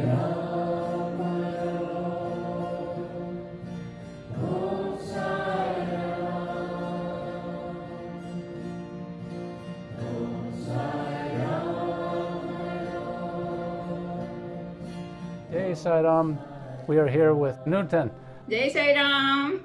Jai Sai Ram, we are here with Nutan. Jai Sai Ram.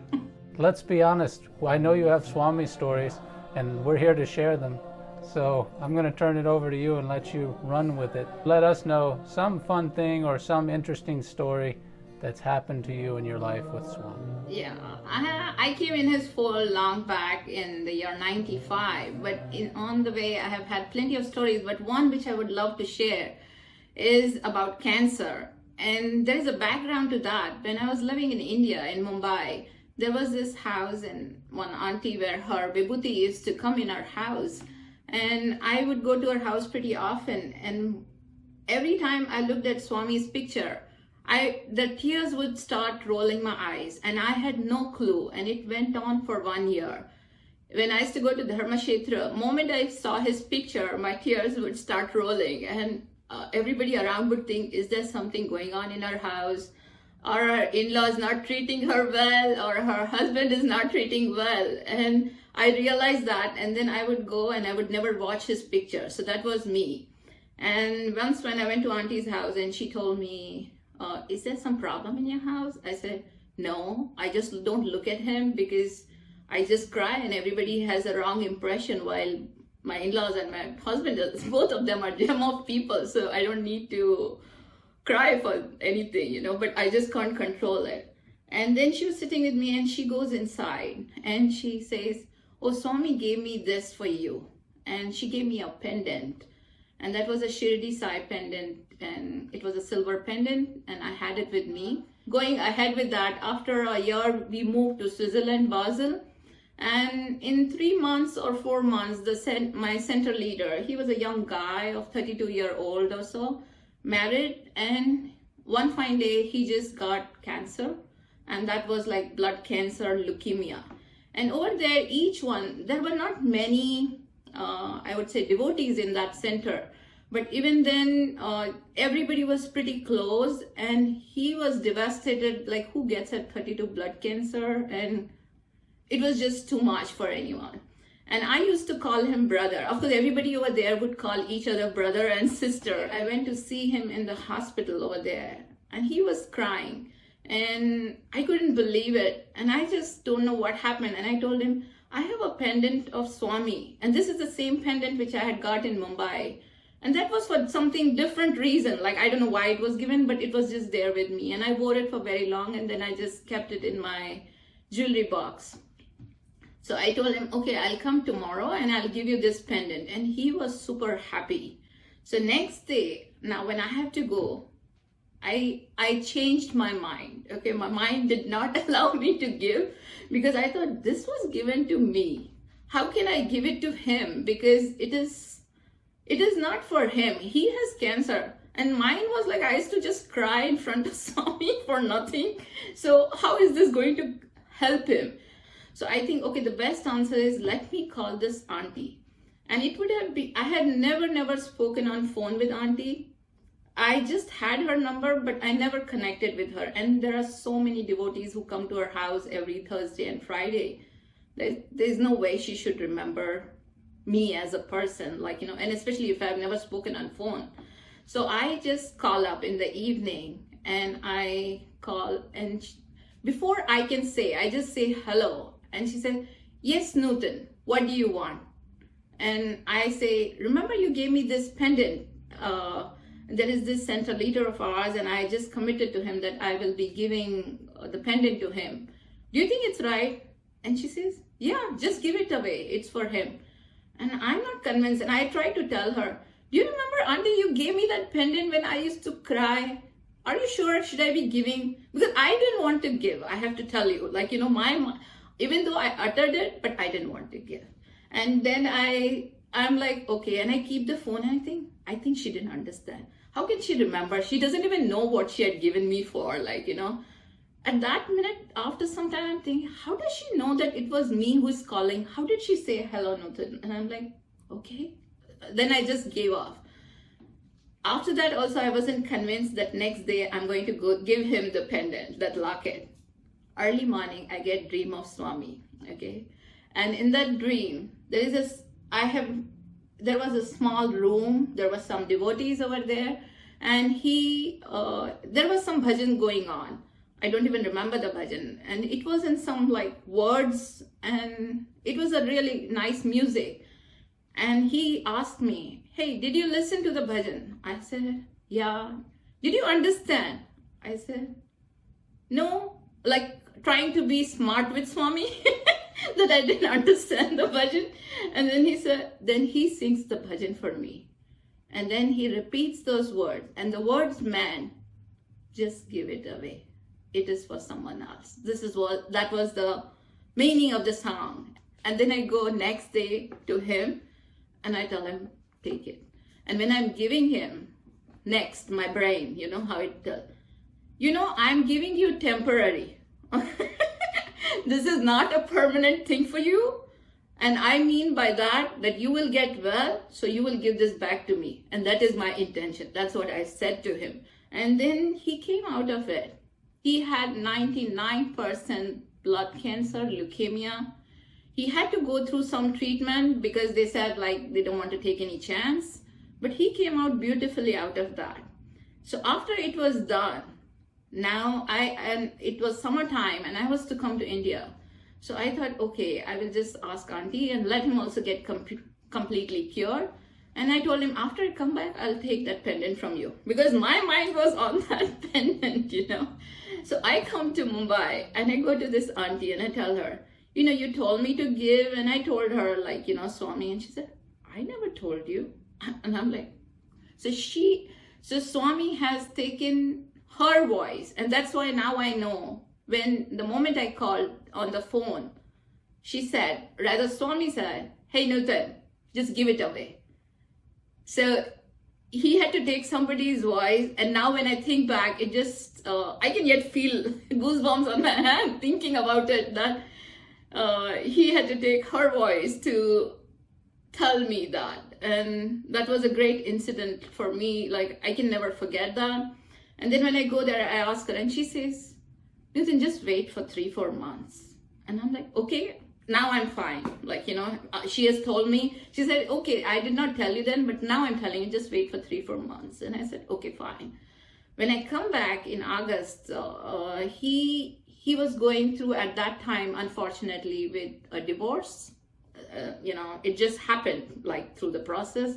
Let's be honest, I know you have Swami stories and we're here to share them. So I'm going to turn it over to you and let you run with it. Let us know some fun thing or some interesting story that's happened to you in your life with Swami. Yeah, I came in his fold long back in the year 95, but on the way I have had plenty of stories, but one which I would love to share is about cancer. And there is a background to that. When I was living in India, in Mumbai, there was this house and one auntie where her Vibhuti used to come in our house. And I would go to her house pretty often. And every time I looked at Swami's picture, the tears would start rolling my eyes. And I had no clue. And it went on for 1 year. When I used to go to Dharmashetra, the moment I saw his picture, my tears would start rolling. And everybody around would think, is there something going on in our house? Or her in-laws not treating her well, or her husband is not treating well. And I realized that, and then I would go and I would never watch his picture. So that was me. And once when I went to auntie's house and she told me, is there some problem in your house? I said, no, I just don't look at him because I just cry and everybody has a wrong impression, while my in-laws and my husband, both of them are gem of people, so I don't need to cry for anything, but I just can't control it. And then she was sitting with me and she goes inside and she says, oh, Swami gave me this for you. And she gave me a pendant. And that was a Shirdi Sai pendant, and it was a silver pendant, and I had it with me. Going ahead with that, after a year, we moved to Switzerland, Basel. And in 3 months or 4 months, my center leader, he was a young guy of 32-year-old or so, married, and one fine day he just got cancer, and that was like blood cancer, leukemia. And over there, there were not many, I would say, devotees in that center. But even then, everybody was pretty close, and he was devastated, like who gets at 32 blood cancer, and it was just too much for anyone. And I used to call him brother. Of course, everybody over there would call each other brother and sister. I went to see him in the hospital over there, and he was crying. And I couldn't believe it. And I just don't know what happened. And I told him, I have a pendant of Swami. And this is the same pendant which I had got in Mumbai. And that was for something different reason. Like, I don't know why it was given, but it was just there with me. And I wore it for very long. And then I just kept it in my jewelry box. So I told him, okay, I'll come tomorrow and I'll give you this pendant. And he was super happy. So next day, now when I have to go, I changed my mind. Okay, my mind did not allow me to give, because I thought this was given to me. How can I give it to him? Because it is not for him. He has cancer. And mine was like, I used to just cry in front of Swami for nothing. So how is this going to help him? So I think, okay, the best answer is, let me call this auntie. And it would have been, I had never spoken on phone with auntie. I just had her number, but I never connected with her. And there are so many devotees who come to her house every Thursday and Friday. There's no way she should remember me as a person, and especially if I've never spoken on phone. So I just call up in the evening and I call, and before I can say, I just say hello. And she said, yes, Nutan, what do you want? And I say, remember you gave me this pendant. There is this center leader of ours, and I just committed to him that I will be giving the pendant to him. Do you think it's right? And she says, yeah, just give it away. It's for him. And I'm not convinced. And I try to tell her, do you remember, auntie, you gave me that pendant when I used to cry? Are you sure? Should I be giving? Because I didn't want to give. I have to tell you, even though I uttered it, but I didn't want to give. And then I'm like, okay. And I keep the phone, and I think she didn't understand. How can she remember? She doesn't even know what she had given me for, At that minute, after some time, I'm thinking, how does she know that it was me who's calling? How did she say hello, Nutan? And I'm like, okay. Then I just gave off. After that also, I wasn't convinced that next day I'm going to go give him the pendant, that locket. Early morning, I get dream of Swami, okay? And in that dream, there was a small room, there was some devotees over there, and there was some bhajan going on. I don't even remember the bhajan, and it was in some like words, and it was a really nice music. And he asked me, hey, did you listen to the bhajan? I said, yeah. Did you understand? I said, no, like trying to be smart with Swami, that I didn't understand the bhajan. And then he said, then he sings the bhajan for me. And then he repeats those words, and the words meant, just give it away. It is for someone else. That was the meaning of the song. And then I go next day to him and I tell him, take it. And when I'm giving him next, my brain, you know how it does. I'm giving you temporary. This is not a permanent thing for you. And I mean by that you will get well, so you will give this back to me. And that is my intention. That's what I said to him. And then he came out of it. He had 99% blood cancer, leukemia. He had to go through some treatment because they said like they don't want to take any chance. But he came out beautifully out of that. So after it was done, and it was summertime and I was to come to India. So I thought, okay, I will just ask auntie and let him also get completely cured. And I told him, after I come back, I'll take that pendant from you. Because my mind was on that pendant, So I come to Mumbai and I go to this auntie and I tell her, you told me to give. And I told her like, Swami. And she said, I never told you. And I'm like, so Swami has taken her voice. And that's why now I know. The moment I called on the phone, Swami said, hey Nutan, just give it away. So he had to take somebody's voice, and now when I think back, it just, I can yet feel goosebumps on my hand thinking about it, that he had to take her voice to tell me that. And that was a great incident for me. Like, I can never forget that. And then when I go there, I ask her, and she says, Nutan, just wait for 3-4 months. And I'm like, okay. Now I'm fine. Like, she has told me, she said, okay, I did not tell you then, but now I'm telling you, just wait for 3-4 months. And I said, okay, fine. When I come back in August, he was going through at that time, unfortunately, with a divorce. It just happened like through the process.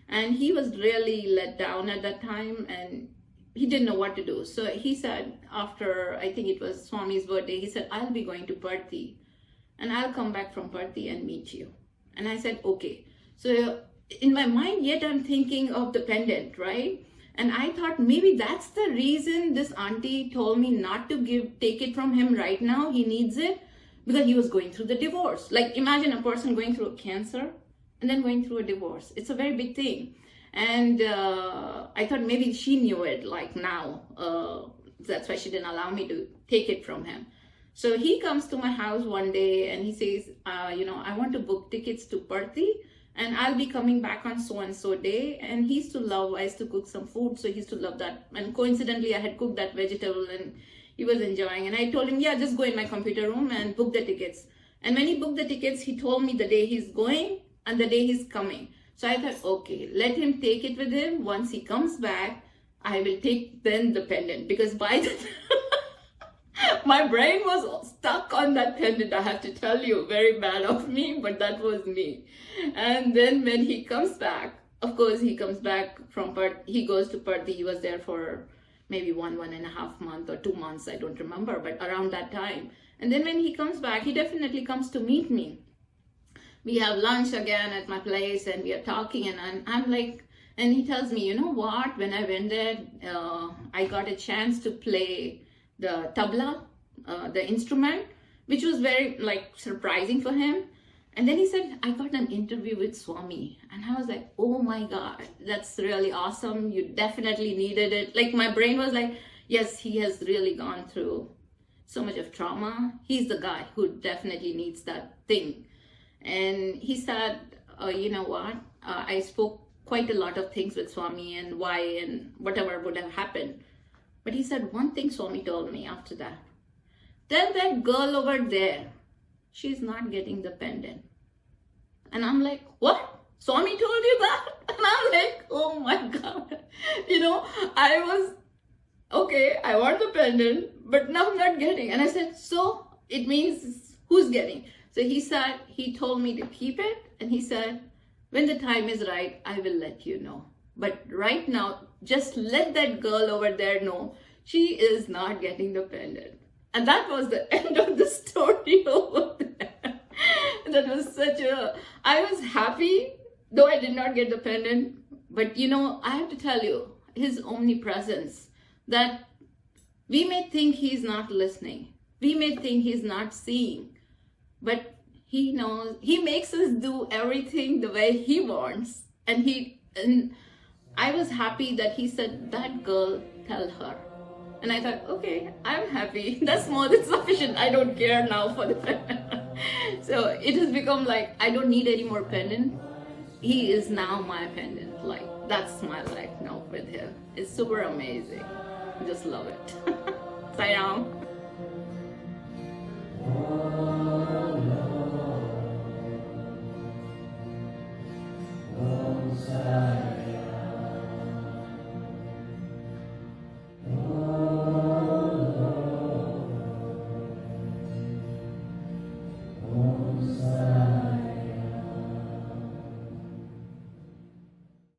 And he was really let down at that time and he didn't know what to do. So he said, after, I think it was Swami's birthday, he said, I'll be going to Parthi. And I'll come back from Parthi and meet you. And I said, okay. So in my mind, yet I'm thinking of the pendant, right? And I thought maybe that's the reason this auntie told me not to take it from him right now. He needs it because he was going through the divorce. Like imagine a person going through a cancer and then going through a divorce. It's a very big thing. And I thought maybe she knew it like now. That's why she didn't allow me to take it from him. So he comes to my house one day and he says, I want to book tickets to Parthi and I'll be coming back on so-and-so day. And he used to love, I used to cook some food, so he used to love that. And coincidentally, I had cooked that vegetable and he was enjoying. And I told him, yeah, just go in my computer room and book the tickets. And when he booked the tickets, he told me the day he's going and the day he's coming. So I thought, okay, let him take it with him. Once he comes back, I will take then the pendant, because by the my brain was stuck on that pendant, I have to tell you. Very bad of me, but that was me. And then when he comes back, of course, he comes back from Parthi, he goes to Parthi. He was there for maybe 1.5 months or 2 months, I don't remember, but around that time. And then when he comes back, he definitely comes to meet me. We have lunch again at my place and we are talking, and I'm like, and he tells me, you know what, when I went there, I got a chance to play the tabla, the instrument, which was very like surprising for him. And then he said, I got an interview with Swami. And I was like, oh my God, that's really awesome. You definitely needed it. Like my brain was like, yes, he has really gone through so much of trauma. He's the guy who definitely needs that thing. And he said, you know what, I spoke quite a lot of things with Swami and why and whatever would have happened. But he said one thing Swami told me after that. Tell that girl over there, she's not getting the pendant. And I'm like, what? Swami told you that? And I'm like, oh my God. I was, okay, I want the pendant, but now I'm not getting. And I said, so it means who's getting? So he told me to keep it. And he said, when the time is right, I will let you know. But right now, just let that girl over there know she is not getting the pendant. And that was the end of the story over there. That was I was happy, though I did not get the pendant. But I have to tell you, his omnipresence, that we may think he's not listening. We may think he's not seeing. But he knows, he makes us do everything the way he wants. And I was happy that he said, that girl, tell her. And I thought, okay, I'm happy. That's more than sufficient. I don't care now for the pendant. So it has become like, I don't need any more pendant. He is now my pendant. Like, that's my life now with him. It's super amazing. I just love it. Sai Ram.